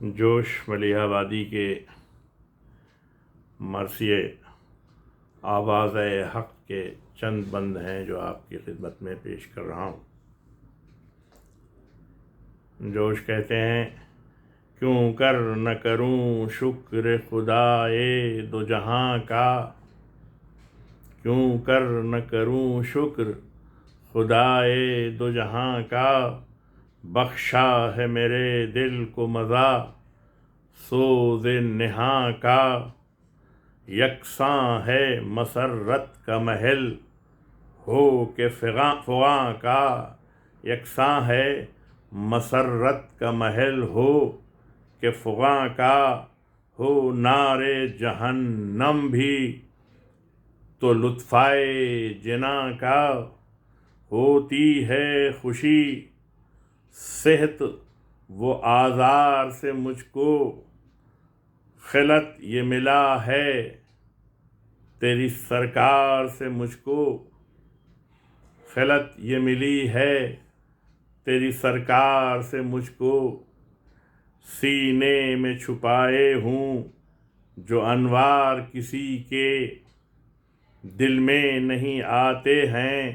جوش ملیح آبادی کے مرثیے آواز حق کے چند بند ہیں جو آپ کی خدمت میں پیش کر رہا ہوں۔ جوش کہتے ہیں، کیوں کر نہ کروں شکر خدائے دو جہاں کا، کیوں کر نہ کروں شکر خدائے دو جہاں کا، بخشا ہے میرے دل کو مزہ سوز نہاں کا، یکساں ہے مسرت کا محل ہو کہ فغاں کا، یکساں ہے مسرت کا محل ہو کہ فغاں کا، ہو نار جہنم بھی تو لطفائے جناں کا، ہوتی ہے خوشی صحت و آزار سے مجھ کو، خلعت یہ ملا ہے تیری سرکار سے مجھ کو، خلعت یہ ملی ہے تیری سرکار سے مجھ کو، سینے میں چھپائے ہوں جو انوار کسی کے، دل میں نہیں آتے ہیں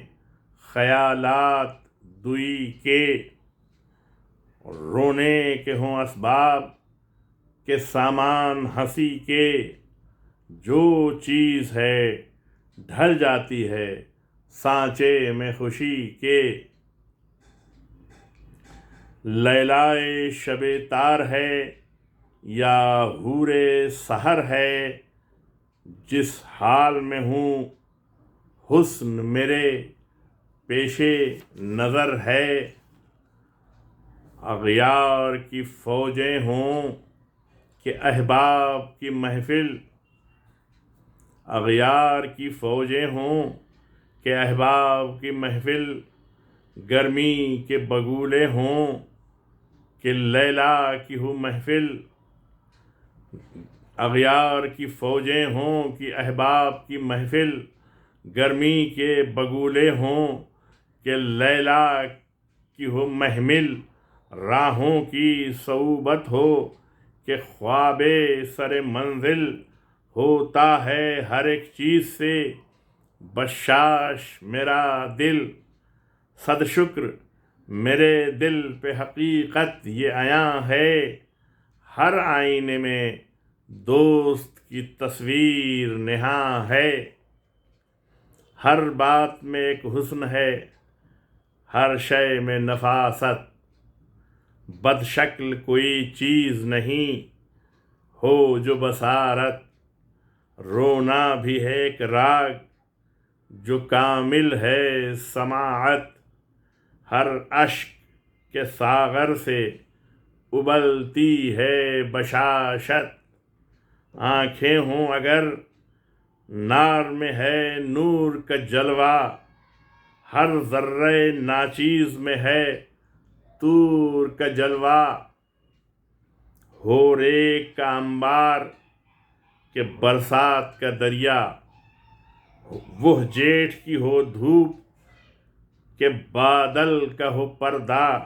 خیالات دوئی کے، رونے کے ہوں اسباب کے سامان ہنسی کے، جو چیز ہے ڈھل جاتی ہے سانچے میں خوشی کے، لیلائے شب تار ہے یا حور سحر ہے، جس حال میں ہوں حسن میرے پیش نظر ہے، اغیار کی فوجیں ہوں کہ احباب کی محفل، اغیار کی فوجیں ہوں کہ احباب کی محفل، گرمی کے بگولے ہوں کہ لیلا کی ہو محفل، اغیار کی فوجیں ہوں کہ احباب کی محفل، گرمی کے بگولے ہوں کہ لیلا کی ہو محمل، راہوں کی صعوبت ہو کہ خواب سر منزل، ہوتا ہے ہر ایک چیز سے بشاش میرا دل، صد شکر میرے دل پہ حقیقت یہ عیاں ہے، ہر آئینے میں دوست کی تصویر نہاں ہے، ہر بات میں ایک حسن ہے ہر شے میں نفاست، بد شکل کوئی چیز نہیں ہو جو بصارت، رونا بھی ہے ایک راگ جو کامل ہے سماعت، ہر اشک کے ساغر سے ابلتی ہے بشاشت، آنکھیں ہوں اگر نار میں ہے نور کا جلوہ، ہر ذرے ناچیز میں ہے طور کا جلوہ، ہو ریگ کا انبار کہ برسات کا دریا، وہ جیٹھ کی ہو دھوپ کہ بادل کا ہو پردہ،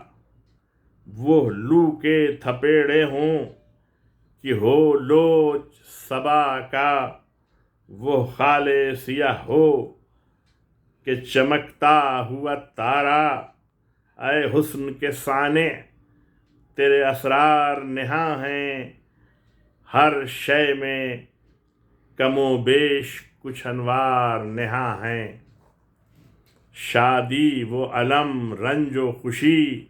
وہ لو کے تھپیڑے ہوں کہ ہو لوچ صبا کا، وہ خال سیاہ ہو کہ چمکتا ہوا تارا، اے حسن کے صانع تیرے اسرار نہاں ہیں، ہر شے میں کم و بیش کچھ انوار نہاں ہیں، شادی و الم رنج و خوشی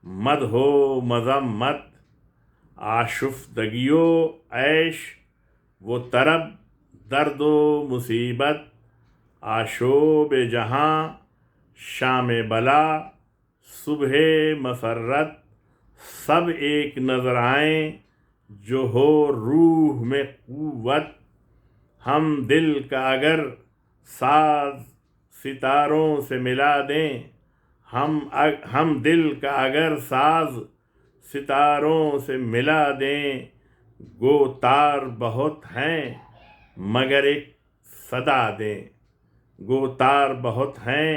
مدح و مذمت، آشفتگی و عیش و طرب درد و مصیبت، آشوب جہاں شام بلا صبح مسرت، سب ایک نظر آئیں جو ہو روح میں قوت، ہم دل کا اگر ساز ستاروں سے ملا دیں، ہم دل کا اگر ساز ستاروں سے ملا دیں، گو تار بہت ہیں مگر ایک صدا دیں، گو تار بہت ہیں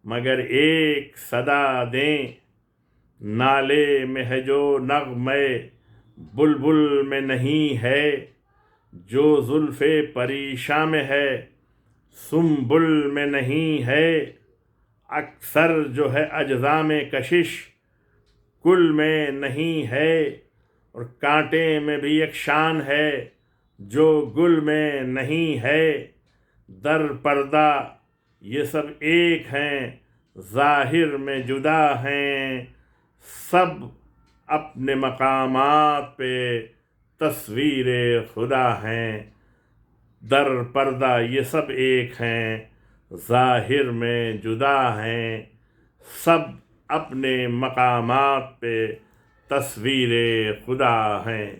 مگر ایک صدا دیں، نالے میں ہے جو نغمے بلبل میں نہیں ہے جو زلف پریشاں میں ہے، سنبل میں نہیں ہے اکثر جو ہے اجزا میں کشش، کل میں نہیں ہے اور کانٹے میں بھی ایک شان ہے جو گل میں نہیں ہے۔ در پردہ یہ سب ایک ہیں، ظاہر میں جدا ہیں، سب اپنے مقامات پہ تصویر خدا ہیں۔ در پردہ یہ سب ایک ہیں، ظاہر میں جدا ہیں، سب اپنے مقامات پہ تصویر خدا ہیں۔